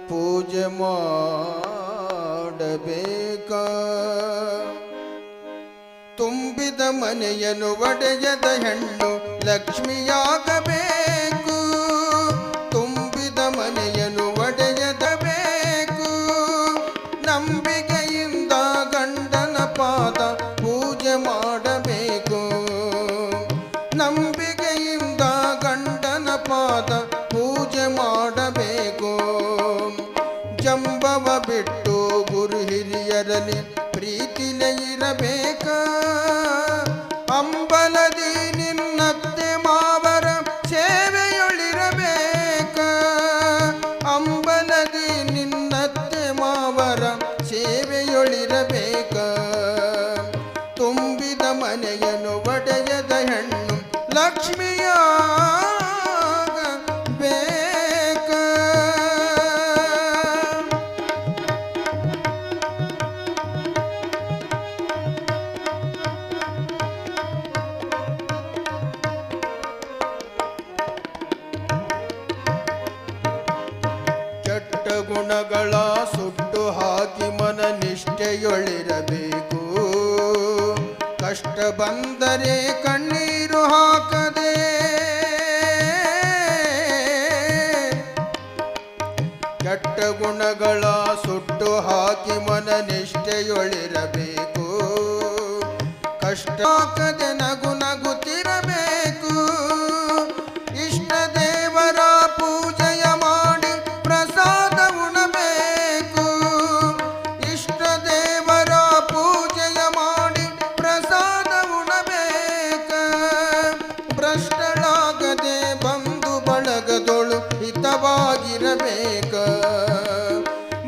ಪೂಜೆ ಮಾಡಬೇಕ. ತುಂಬಿದ ಮನೆಯನ್ನು ಒಡೆಯದ ಹೆಣ್ಣು ಲಕ್ಷ್ಮಿಯಾಗಬೇಕು. ತುಂಬಿದ ಮನೆಯನ್ನು ಒಡೆಯದ ಬೇಕು. ನಂಬಿಕೆಯಿಂದ ಗಂಡನ ಪಾದ ಪೂಜೆ ಮಾಡಬೇಕು. ನಂಬಿಕೆಯಿಂದ ಗಂಡನ ಪಾದ ಪೂಜೆ ಮಾಡಬೇಕು. ಜಂಬವ ಬಿಟ್ಟು ಗುರು ಹಿರಿಯರಲ್ಲಿ ಪ್ರೀತಿಲೇ ಇರಬೇಕ. ಅಂಬಲದಿ ನಿನ್ನತ್ತೆ ಮಾವರ ಸೇವೆಯೊಳಿರಬೇಕ. ಅಂಬಲದಿ ನಿನ್ನತ್ತೆ ಮಾವರ ಸೇವೆಯೊಳಿರಬೇಕ. ತುಂಬಿದ ಮನೆಯನ್ನು ಒಡೆಯದ ಹೆಣ್ಣು ಲಕ್ಷ್ಮಿಯಾಗಬೇಕ. ಕೆಟ್ಟ ಗುಣಗಳ ಸುಟ್ಟು ಹಾಕಿ ಮನ ನಿಷ್ಠೆಯೊಳಿರಬೇಕು. ಕಷ್ಟ ಬಂದರೆ ಕಣ್ಣೀರು ಹಾಕದೆ. ಕೆಟ್ಟ ಗುಣಗಳ ಸುಟ್ಟು ಹಾಕಿ ಮನ ನಿಷ್ಠೆಯೊಳಿರಬೇಕು. ಕಷ್ಟ ಹಾಕದೆ ನಗು ನಗುತ್ತಿರಬೇಕು. ಇಷ್ಟ ದೇವರ ಪೂಜೆಯ ಮಾಡಿ ಪ್ರಸಾದ ಉಣಬೇಕು. ಇಷ್ಟ ದೇವರ ಪೂಜೆಯ ಮಾಡಿ ಪ್ರಸಾದ ಉಣಬೇಕ. ಭ್ರಷ್ಟಳಾಗದೆ ಬಂಧು ಬಳಗದೊಳು ಹಿತವಾಗಿರಬೇಕ.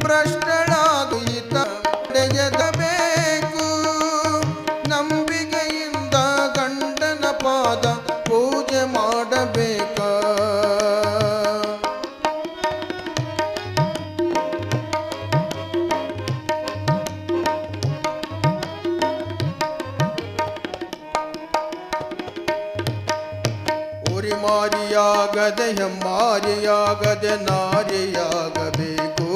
ಭ್ರಷ್ಟಳಾಗ ಹಿತ ಪಡೆಯಬೇಕು. ನಂಬಿಕೆಯಿಂದ ಗಂಡನ ಪಾದ ಪೂಜೆ ಮಾಡಬೇಕ. ಉರಿಮಾರಿಯಾಗದೆ ಹೆಮ್ಮಾರಿಯಾಗದೆ ನಾರಿಯಾಗಬೇಕು.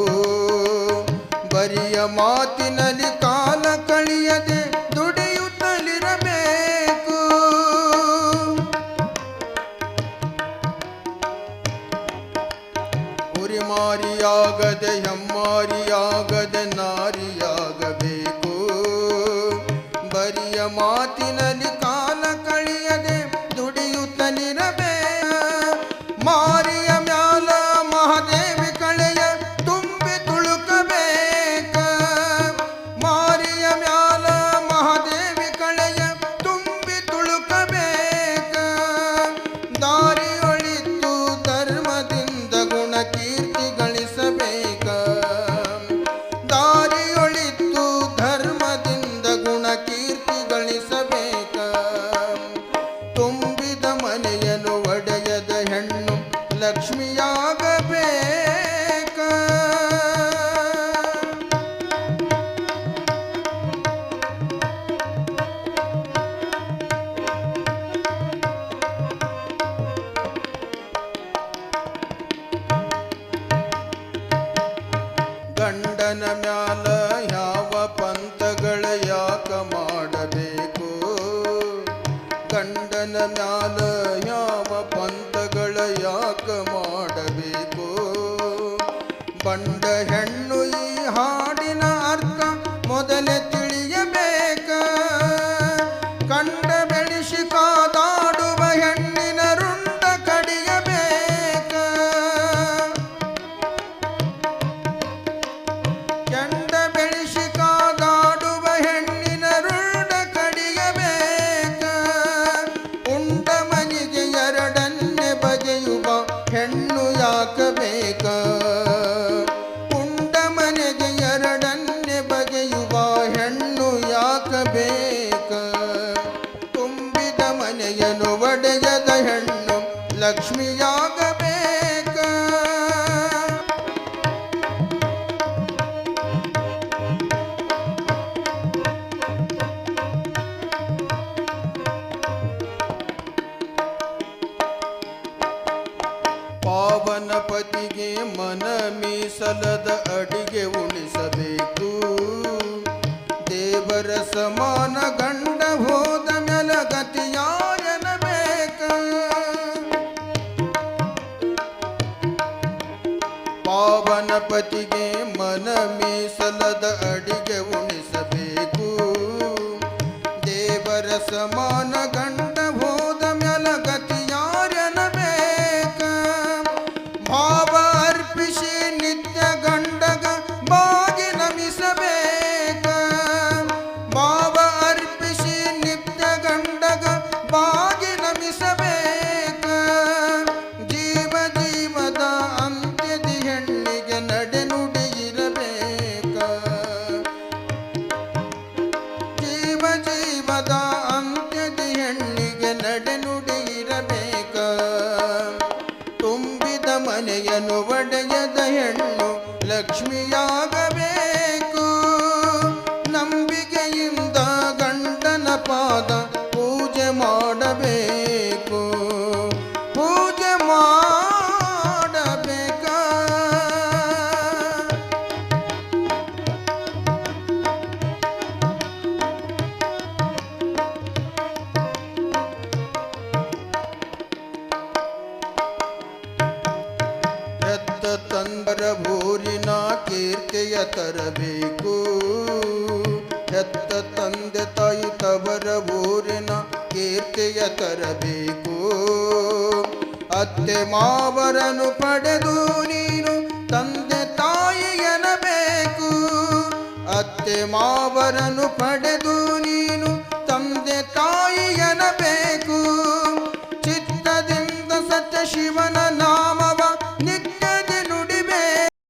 ಬರಿಯ ಮಾತಿನಲ್ಲಿ ಕಾಲ ಕಳಿಯದೆ ದುಡಿಯುತ್ತಲಿರಬೇಕು. ಉರಿಮಾರಿಯಾಗದೆ ಹೆಮ್ಮಾರಿಯಾಗದೆ ನಾರಿಯಾಗಬೇಕು. ಬರಿಯ ಮಾತಿನಲ್ಲಿ ಕಾಲ ಕಳಿಯದೆ ದುಡಿಯುತ್ತಲಿರಬೇಕು. ಮಾರಿಯ ಮ್ಯಾಲ ಮಹಾದೇವಿ ಕಳೆಯ ತುಂಬಿ ತುಳುಕಬೇಕ. ಮಾರಿಯ ಮ್ಯಾಲ ಮಹಾದೇವಿ ಕಳೆಯ ತುಂಬಿ ತುಳುಕಬೇಕ. ದಾರಿಯೊಳಿತು ಧರ್ಮದಿಂದ ಗುಣ ಕೀರ್ತಿ ಗಳಿಸಬೇಕ. ದಾರಿಯೊಳಿತು ಧರ್ಮದಿಂದ ಗುಣ ಕೀರ್ತಿ ಗಳಿಸಬೇಕ. ತುಂಬಿದ ಮನೆಯನ್ನು ಒಡೆಯದ ಹೆಣ್ಣು ಲಕ್ಷ್ಮಿಯಾಗಬೇಕ. ಗಂಡನ ಮ್ಯಾಲ ಯಾವ ಪಂಥಗಳ ಯಾಕ ಮಾಡಬೇಕು. ಗಂಡನ ಮ್ಯಾಲ ಯಾವ ಪಂಥಗಳ ಯಾಕ ಮಾಡಬೇಕು. ಬಂಡ ಹೆಣ್ಣು ಈ ಹಾಡಿನ ಅರ್ಥ ಮೊದಲೇ ತಿಳಿಯಬೇಕ. ಕಂಡ ಬೆಳೆಸಿ ಕಾದಾಡುವ ಹೆಣ್ಣಿನ ರುಂಡ ಕಡಿಯಬೇಕ. ಕೆಂಡ ಬೆಳೆಸಿ ಕಾದಾಡುವ ಹೆಣ್ಣಿನ ರುಂಡ ಕಡಿಯಬೇಕ. ಉಂಡ ಮನಿಗೆ ಎರಡನ್ನೇ ಬಗೆಯುವ ಹೆಣ್ಣು ಯಾಕಬೇಕ. ಉಂಡ ಮೀಸಲದ ಅಡಿಗೆ ಉಣಿಸಬೇಕು. ದೇವರ ಸಮಾನ ಗಂಡ ಹೋದ ಮೇಲೆ ಗತಿಯಾಯನಬೇಕ. ಪಾವನ ಪತಿಗೆ ಮನ ಮೀಸಲದ ಅಡಿಗೆ ಉಣಿಸಬೇಕು. ದೇವರ ಸಮಾನ ಗಂಡ ಹೋದ ಮ್ಯಾಲ ಗತಿಯಾರನಬೇಕ. ಭಾವ ಅರ್ಪಿಸಿ ನಿತ್ಯ ಗಂಡಗ ಬಾಗಿ ನಮಿಸಬೇಕ. ಭಾವ ಅರ್ಪಿಸಿ ನಿತ್ಯ ಗಂಡಗ ಬಾಗಿ ನಮಿಸಬೇಕ. ಜೀವ ಜೀವದ ಅಂತ್ಯದಿ ಹೆಣ್ಣಿಗೆ ನಡೆನುಡಿ ಇರಬೇಕ. ಜೀವ ಜೀವದ ಅಂತ್ಯದಿ ಹೆಣ್ಣಿಗೆ ನಡೆನುಡಿ ಇರಬೇಕ. ತುಂಬಿದ ಮನೆಯನ್ನು ಒಡೆಯದ ಹೆಣ್ಣು ಲಕ್ಷ್ಮಿಯಾಗಬೇಕು. ನಂಬಿಕೆಯಿಂದ ಗಂಡನ ಪಾದ ಪೂಜೆ ಮಾಡಬೇಕು. ಪೂಜೆ ಮಾಡಬೇಕ. ಹೆತ್ತ ತಂದರ ಊರಿನ ಕೀರ್ತಿಯ ತರಬೇಕು. ಹೆತ್ತ ತಂದೆ ತಾಯಿ ತವರ ಊರಿನ ಕೀರ್ತಿಯ ತರಬೇಕು. ಅತ್ತೆ ಮಾವರನ್ನು ಪಡೆದು ನೀನು ತಂದೆ ತಾಯಿ ಎನ್ನಬೇಕು. ಅತ್ತೆ ಮಾವರನ್ನು ಪಡೆದು